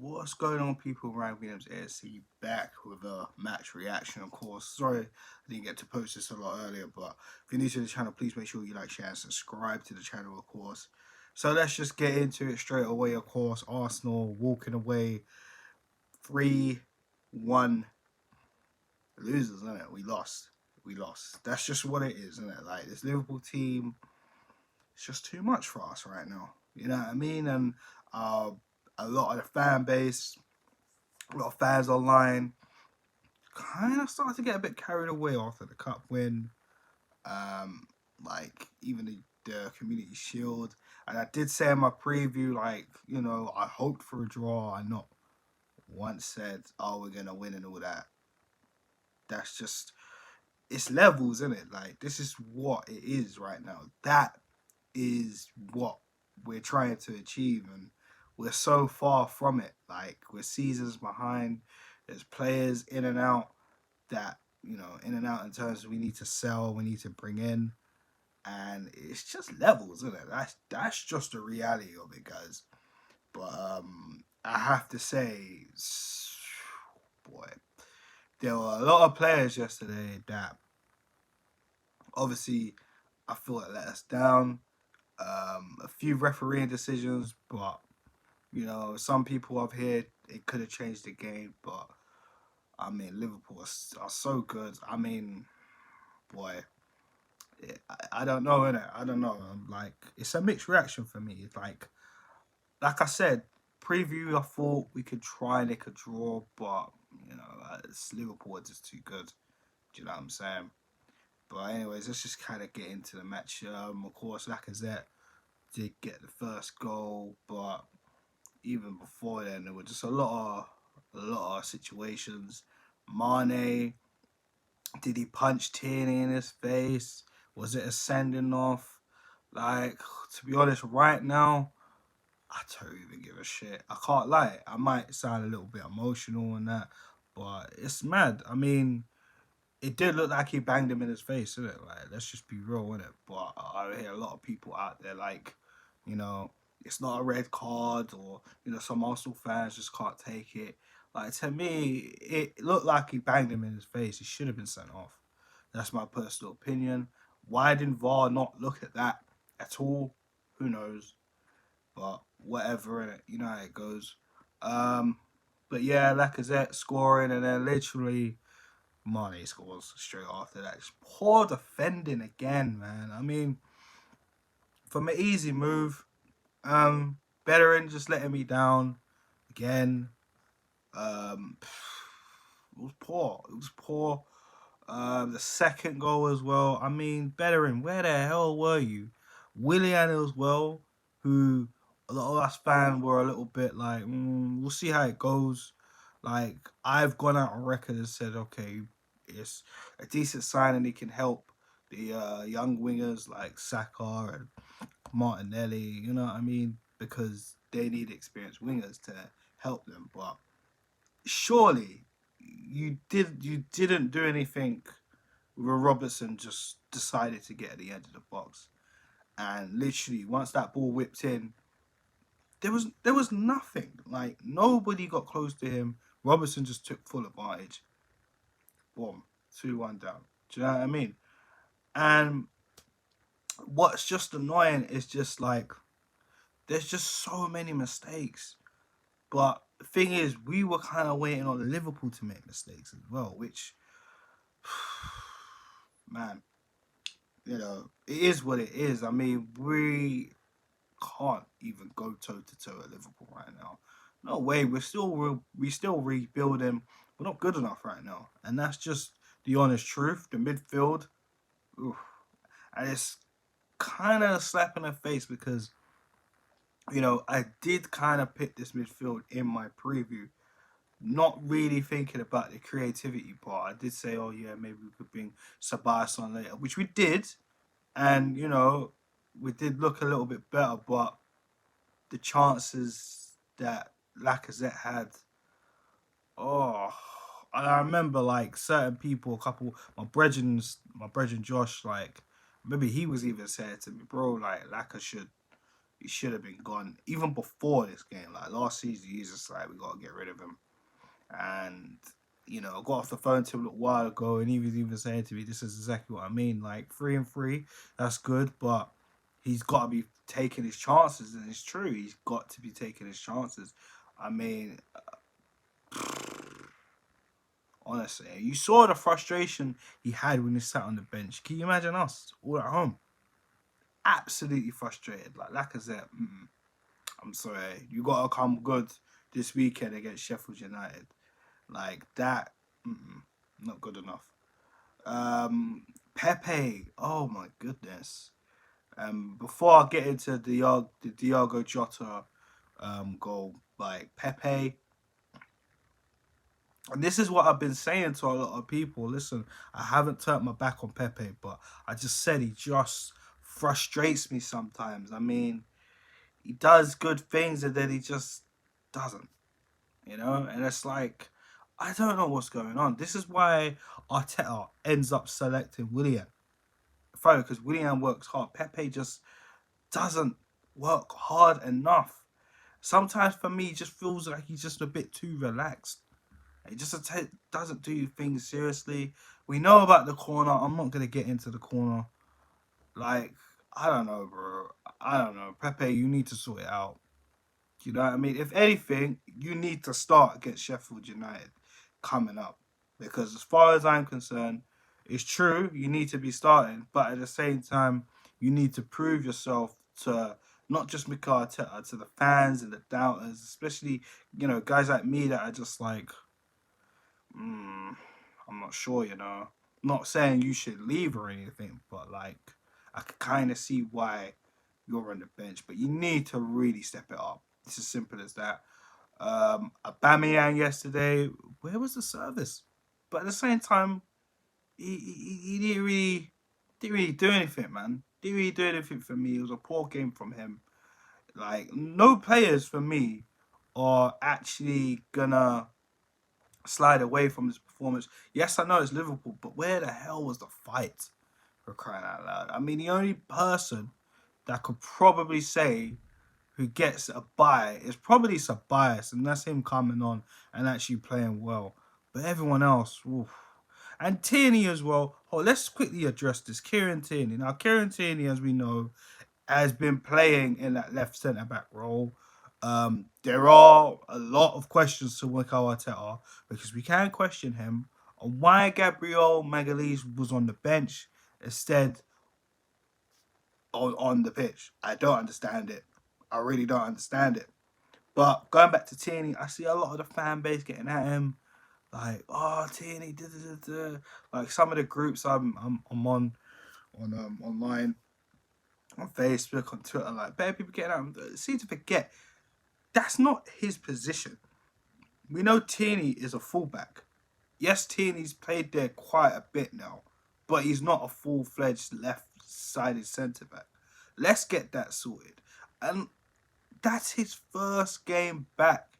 What's going on, people? Ryan Williams ASC back with a match reaction, of course. Sorry I didn't get to post this a lot earlier, but if you're new to the channel, please make sure you like, share, and subscribe to the channel, of course. So let's just get into it straight away, of course. Arsenal walking away 3-1 losers, isn't it? We lost. We lost. That's just what it is, isn't it? Like, this Liverpool team, it's just too much for us right now. You know what I mean? And uh, a lot of the fan base, a lot of fans online kind of started to get a bit carried away after the cup win. Like even the Community Shield, and I did say in my preview, like I hoped for a draw. I not once said, "Oh, we're gonna win" and all that. That's just it's levels, isn't it? Like this is what it is right now. That is what we're trying to achieve, and we're so far from it. Like we're seasons behind. There's players in and out that in and out in terms of we need to sell, we need to bring in, and it's just levels, isn't it? That's just the reality of it, guys. But I have to say, boy, there were a lot of players yesterday that obviously I feel it let us down. A few refereeing decisions, but some people I've heard it could have changed the game, but I mean, Liverpool are so good. I mean, boy, I don't know, innit? I don't know. Like, it's a mixed reaction for me. It's like I said, preview, I thought we could try and they could draw, but, it's Liverpool are just too good. Do you know what I'm saying? But anyways, let's just kind of get into the match. Of course, Lacazette did get the first goal, but even before then, there were just a lot of situations. Mane, did he punch Tierney in his face? Was it a sending off? Like, to be honest, right now, I don't even give a shit. I can't lie. I might sound a little bit emotional and that, but it's mad. I mean, it did look like he banged him in his face, didn't it? Like, let's just be real, innit? But I hear a lot of people out there like, you know, it's not a red card, or some Arsenal fans just can't take it. Like to me, it looked like he banged him in his face. He should have been sent off. That's my personal opinion. Why didn't VAR not look at that at all? Who knows? But whatever, innit? You know how it goes. Um, but yeah, Lacazette scoring, and then literally Mane scores straight after that. Just poor defending again, man. I mean, from an easy move, Bellerin just letting me down again. It was poor. It was poor. The second goal as well. I mean, Bellerin, where the hell were you? Willian as well, who a lot of us fans were a little bit like, we'll see how it goes. Like, I've gone out on record and said, okay, it's a decent sign and he can help the young wingers like Saka and Martinelli, you know what I mean? Because they need experienced wingers to help them. But surely you didn't do anything where Robertson just decided to get at the end of the box. And literally once that ball whipped in, there was nothing. Like nobody got close to him. Robertson just took full advantage. Boom. 2-1 down. Do you know what I mean? And what's just annoying is just like there's just so many mistakes. But the thing is, we were kind of waiting on Liverpool to make mistakes as well, which, man, it is what it is. I mean, we can't even go toe to toe at Liverpool right now. No way. We still rebuilding. We're not good enough right now, and that's just the honest truth. The midfield, oof, and it's kind of a slap in the face because I did kind of pick this midfield in my preview, not really thinking about the creativity part. I did say, oh yeah, maybe we could bring Sabas on later, which we did, and we did look a little bit better, but the chances that Lacazette had, oh, I remember like certain people, a couple, my brethren Josh, like maybe he was even saying to me, bro, like Lacazette should He should have been gone even before this game. Like last season, he's just like we gotta get rid of him. And I got off the phone to him a little while ago, and he was even saying to me, "This is exactly what I mean. Like 3-3, that's good, but he's got to be taking his chances." And it's true, he's got to be taking his chances. I mean, honestly, you saw the frustration he had when he sat on the bench. Can you imagine us all at home? Absolutely frustrated. Like Lacazette, I'm sorry, you got to come good this weekend against Sheffield United. Like that, not good enough. Pepe, oh my goodness. Before I get into the Diogo Jota goal, like Pepe, and this is what I've been saying to a lot of people. Listen, I haven't turned my back on Pepe, but I just said he just frustrates me sometimes. I mean, he does good things and then he just doesn't, and it's like I don't know what's going on. This is why Arteta ends up selecting Willian. Funny because Willian works hard. Pepe just doesn't work hard enough. Sometimes for me, it just feels like he's just a bit too relaxed. He just doesn't do things seriously. We know about the corner. I'm not gonna get into the corner. Like I don't know, bro. I don't know. Pepe, you need to sort it out. You know what I mean? If anything, you need to start against Sheffield United coming up. Because as far as I'm concerned, it's true, you need to be starting. But at the same time, you need to prove yourself to not just Mikel Arteta, to the fans and the doubters, especially, guys like me that are just like, I'm not sure. Not saying you should leave or anything, but like, I can kind of see why you're on the bench. But you need to really step it up. It's as simple as that. Aubameyang yesterday, where was the service? But at the same time, he didn't really do anything, man. Didn't really do anything for me. It was a poor game from him. Like no players for me are actually gonna slide away from this performance. Yes, I know it's Liverpool, but where the hell was the fight, for crying out loud? I mean, the only person that could probably say who gets a buy is probably Sabias, and that's him coming on and actually playing well. But everyone else, oof. And Tierney as well. Oh, let's quickly address this. Kieran Tierney. Now, Kieran Tierney, as we know, has been playing in that left centre back role. There are a lot of questions to Mikel Arteta because we can question him on why Gabriel Magalhaes was on the bench instead on the pitch. I don't understand it. I really don't understand it. But going back to Tierney, I see a lot of the fan base getting at him, like, "Oh, Tierney, da, da, da, da." Like some of the groups I'm on online, on Facebook, on Twitter, like, better people getting at him. Seem to forget that's not his position. We know Tierney is a fullback. Yes, Tierney's played there quite a bit now, but he's not a full-fledged left-sided centre back. Let's get that sorted. And that's his first game back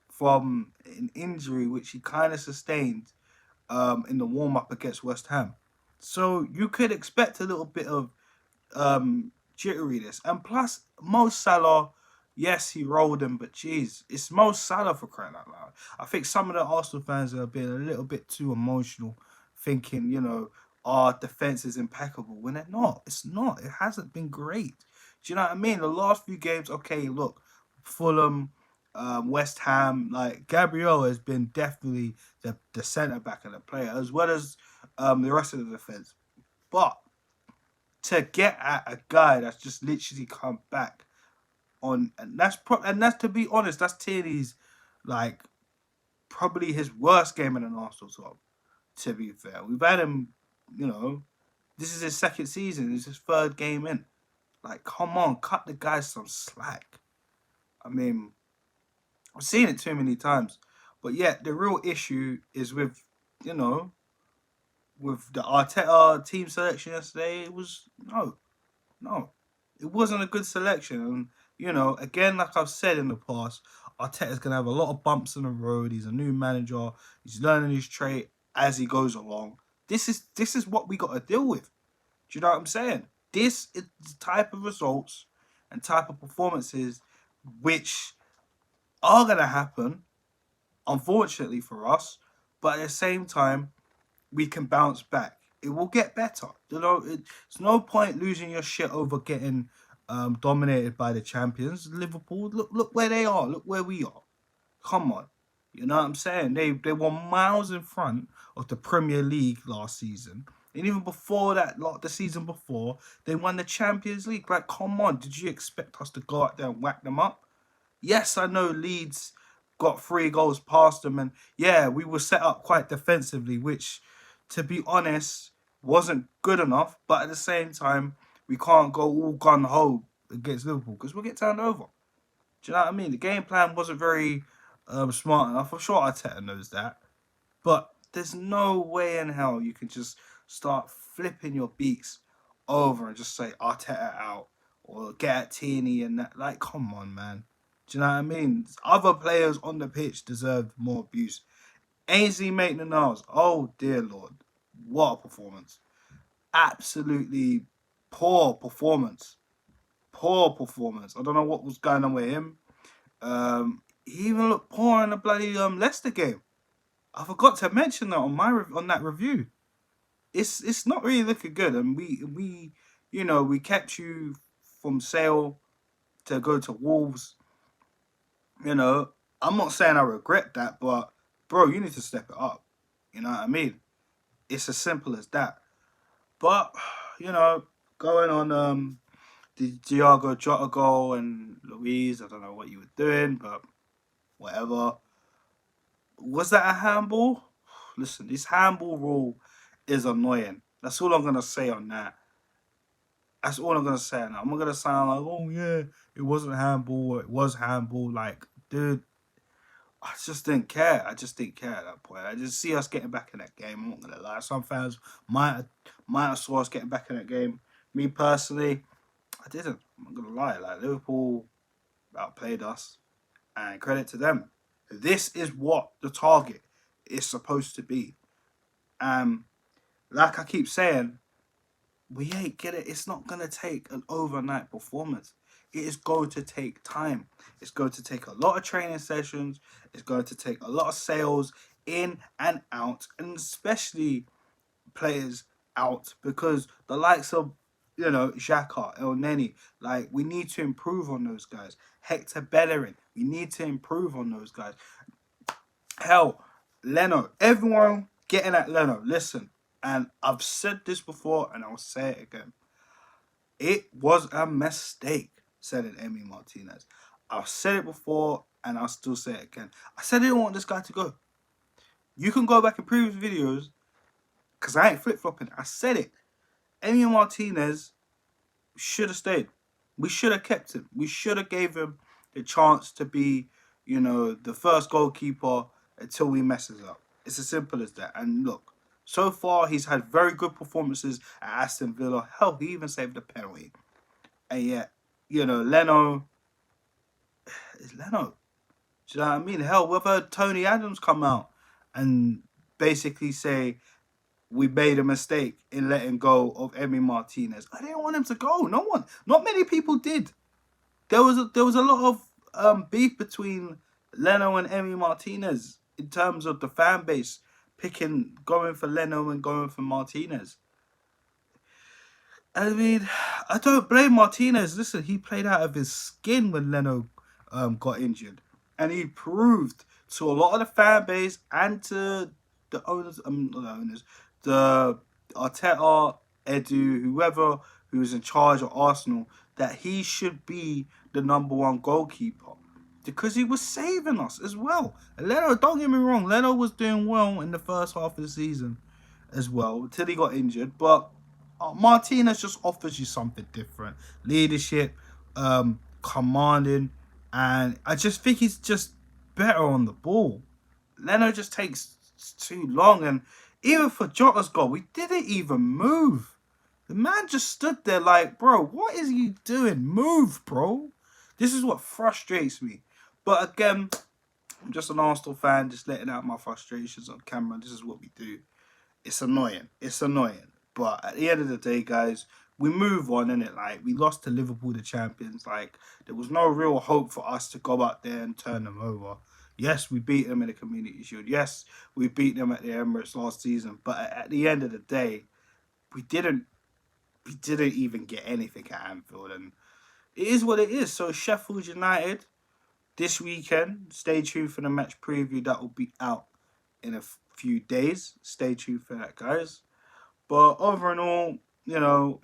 from an injury which he kind of sustained in the warm-up against West Ham. So you could expect a little bit of jitteriness. And plus, Mo Salah, yes, he rolled him, but geez, it's Mo Salah, for crying out loud. I think some of the Arsenal fans are being a little bit too emotional, thinking, our defense is impeccable when they're not. It's not. It hasn't been great. Do you know what I mean? The last few games, okay, look, Fulham, West Ham, like Gabriel has been definitely the centre back of the player as well as the rest of the defense. But to get at a guy that's just literally come back on, and that's to be honest, that's Tierney's like probably his worst game in an Arsenal top. To be fair, we've had him. This is his second season. It's his third game in. Like, come on, cut the guy some slack. I mean, I've seen it too many times, but yeah, the real issue is with you know with the Arteta team selection yesterday. It was no, it wasn't a good selection. And, again, like I've said in the past, Arteta's going to have a lot of bumps in the road. He's a new manager. He's learning his trade as he goes along. This is what we got to deal with. Do you know what I'm saying? This is the type of results and type of performances which are going to happen, unfortunately for us, but at the same time, we can bounce back. It will get better. It's no point losing your shit over getting dominated by the champions. Liverpool, look where they are. Look where we are. Come on. You know what I'm saying? They were miles in front of the Premier League last season. And even before that, like the season before, they won the Champions League. Like, come on. Did you expect us to go out there and whack them up? Yes, I know Leeds got 3 goals past them. And yeah, we were set up quite defensively, which, to be honest, wasn't good enough. But at the same time, we can't go all gun-ho against Liverpool because we'll get turned over. Do you know what I mean? The game plan wasn't very smart enough. I'm sure Arteta knows that. But there's no way in hell you can just start flipping your beaks over and just say Arteta out or get at Tierney and that. Like, come on, man. Do you know what I mean? Other players on the pitch deserved more abuse. Ainsley Maitland-Niles, oh dear Lord. What a performance. Absolutely poor performance. Poor performance. I don't know what was going on with him. He even looked poor in the bloody Leicester game. I forgot to mention that on that review. It's not really looking good, and we kept you from Sale to go to Wolves. I'm not saying I regret that, but bro, you need to step it up. You know what I mean? It's as simple as that. But going on the Thiago Jota goal and Luiz, I don't know what you were doing, but whatever. Was that a handball? Listen, this handball rule is annoying. That's all I'm gonna say on that. That's all I'm gonna say on that. I'm not gonna sound like, oh yeah, it wasn't handball, it was handball. Like, dude, I just didn't care. I just didn't care at that point. I just see us getting back in that game. I'm not gonna lie. Some fans might have saw us getting back in that game. Me personally, I didn't. I'm not gonna lie. Like, Liverpool outplayed us, and credit to them. This is what the target is supposed to be. Like I keep saying, we ain't get it. It's not gonna take an overnight performance. It is going to take time. It's going to take a lot of training sessions. It's going to take a lot of sales in and out, and especially players out, because the likes of Xhaka, El Neni, like, we need to improve on those guys. Hector Bellerin, we need to improve on those guys. Hell, Leno, everyone getting at Leno. Listen, and I've said this before and I'll say it again. It was a mistake selling Emi Martinez. I've said it before and I'll still say it again. I said I didn't want this guy to go. You can go back in previous videos because I ain't flip-flopping. I said it. Emi Martinez should have stayed. We should have kept him. We should have gave him the chance to be, the first goalkeeper until he messes up. It's as simple as that. And look, so far he's had very good performances at Aston Villa. Hell, he even saved a penalty. And yet, Leno is Leno. Do you know what I mean? Hell, we've heard Tony Adams come out and basically say we made a mistake in letting go of Emi Martinez. I didn't want him to go. No one. Not many people did. There was a lot of beef between Leno and Emi Martinez in terms of the fan base going for Leno and going for Martinez. I mean, I don't blame Martinez. Listen, he played out of his skin when Leno got injured, and he proved to a lot of the fan base and to the owners, not the owners, the Arteta, Edu, whoever who was in charge of Arsenal, that he should be the #1 goalkeeper, because he was saving us as well. And Leno, don't get me wrong, Leno was doing well in the first half of the season as well, until he got injured. But Martinez just offers you something different. Leadership, commanding, and I just think he's just better on the ball. Leno just takes too long, and even for Jota's goal, we didn't even move. The man just stood there like, bro, what is he doing? Move, bro. This is what frustrates me. But again, I'm just an Arsenal fan, just letting out my frustrations on camera. This is what we do. It's annoying. It's annoying. But at the end of the day, guys, we move on, innit? Like, we lost to Liverpool, the champions. Like, there was no real hope for us to go out there and turn them over. Yes, we beat them in the Community Shield. Yes, we beat them at the Emirates last season. But at the end of the day, we didn't we didn't even get anything at Anfield, and it is what it is. So Sheffield United this weekend. Stay tuned for the match preview that will be out in a few days. Stay tuned for that, guys. But over and all,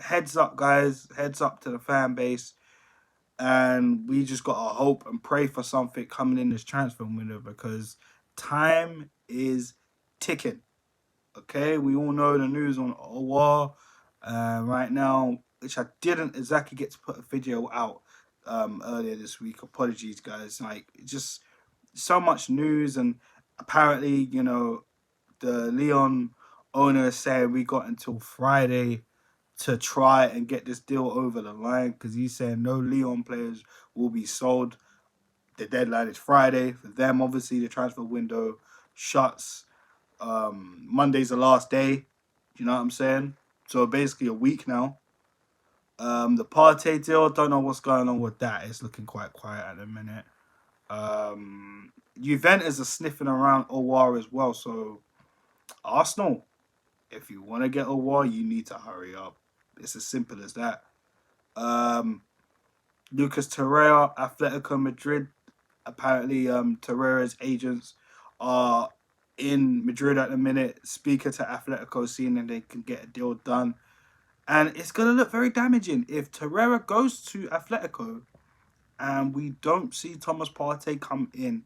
heads up, guys. Heads up to the fan base. And we just got to hope and pray for something coming in this transfer window because time is ticking. Okay, we all know the news on Owa right now, which I didn't exactly get to put a video out earlier this week. Apologies, guys. Like, just so much news, and apparently, the Leon owner is saying we got until Friday to try and get this deal over the line because he's saying no Leon players will be sold. The deadline is Friday. For them, obviously, the transfer window shuts. Monday's the last day. You know what I'm saying? So basically a week now. The Partey deal, don't know what's going on with that. It's looking quite quiet at the minute. Juventus are sniffing around Owar as well. So Arsenal, if you want to get Owar, you need to hurry up. It's as simple as that. Lucas Torreira, Atletico Madrid. Apparently, Torreira's agents are in Madrid at the minute, speaking to Atletico, seeing if they can get a deal done. And it's going to look very damaging if Torreira goes to Atletico and we don't see Thomas Partey come in,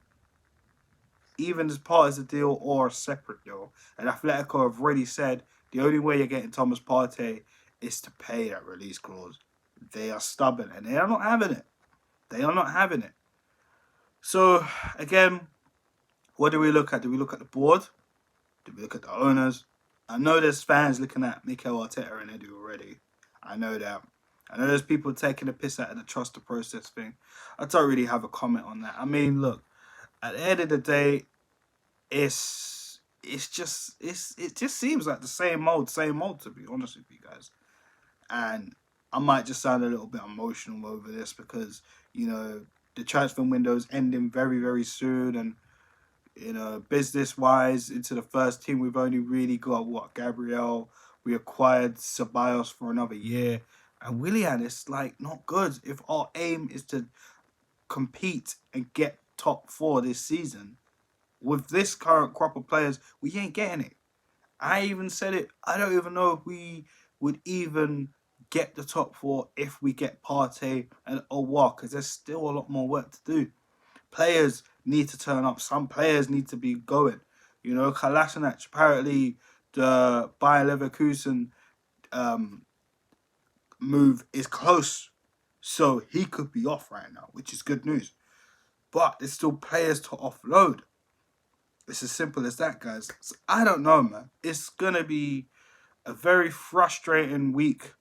even as part of the deal or a separate deal. And Atletico have already said the only way you're getting Thomas Partey is to pay that release clause. They are stubborn and they are not having it. They are not having it. So, again, what do we look at? Do we look at the board? Do we look at the owners? I know there's fans looking at Mikel Arteta and Edu already. I know that. I know there's people taking a piss out of the trust the process thing. I don't really have a comment on that. I mean, look, at the end of the day, it just seems like the same old, to be honest with you guys. And I might just sound a little bit emotional over this because, the transfer window is ending very, very soon, and business-wise, into the first team, we've only really got, Gabriel. We acquired Ceballos for another year. And Willian, it's, not good. If our aim is to compete and get top 4 this season, with this current crop of players, we ain't getting it. I even said it. I don't even know if we would even get the top 4 if we get Partey and Owa, because there's still a lot more work to do. Players need to turn up. Some players need to be going. Kolasinac, apparently the Bayer Leverkusen move is close. So he could be off right now, which is good news. But there's still players to offload. It's as simple as that, guys. So I don't know, man. It's going to be a very frustrating week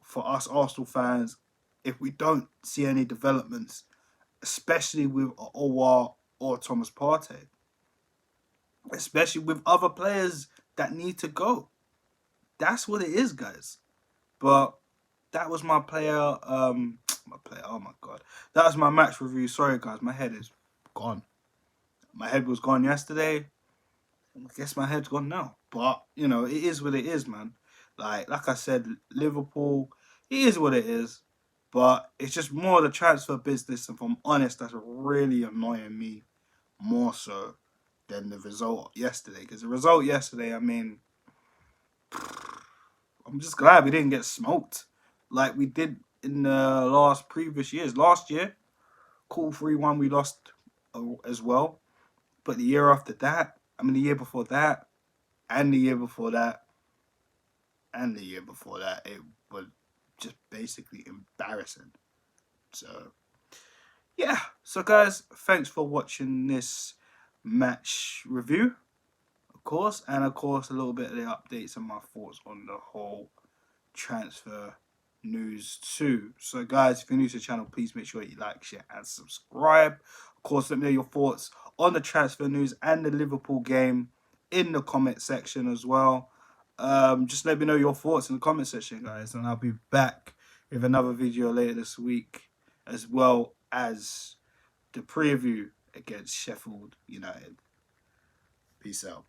for us Arsenal fans if we don't see any developments, especially with Owa or Thomas Partey, especially with other players that need to go. That's what it is, guys. But that was my player. Oh my god, that was my match review. Sorry, guys, my head is gone. My head was gone yesterday. I guess my head's gone now. But it is what it is, man. Like I said, Liverpool. It is what it is. But it's just more the transfer business, and if I'm honest, that's really annoying me more so than the result yesterday. Because the result yesterday, I mean, I'm just glad we didn't get smoked like we did in the previous years. Last year, cool 3-1, we lost as well. But the year after that, the year before that, and the year before that, and the year before that, it was just basically embarrassing. So, yeah. So, guys, thanks for watching this match review, of course. And, of course, a little bit of the updates and my thoughts on the whole transfer news too. So, guys, if you're new to the channel, please make sure you like, share, and subscribe. Of course, let me know your thoughts on the transfer news and the Liverpool game in the comment section as well. Just let me know your thoughts in the comment section, guys, and I'll be back with another video later this week, as well as the preview against Sheffield United. Peace out.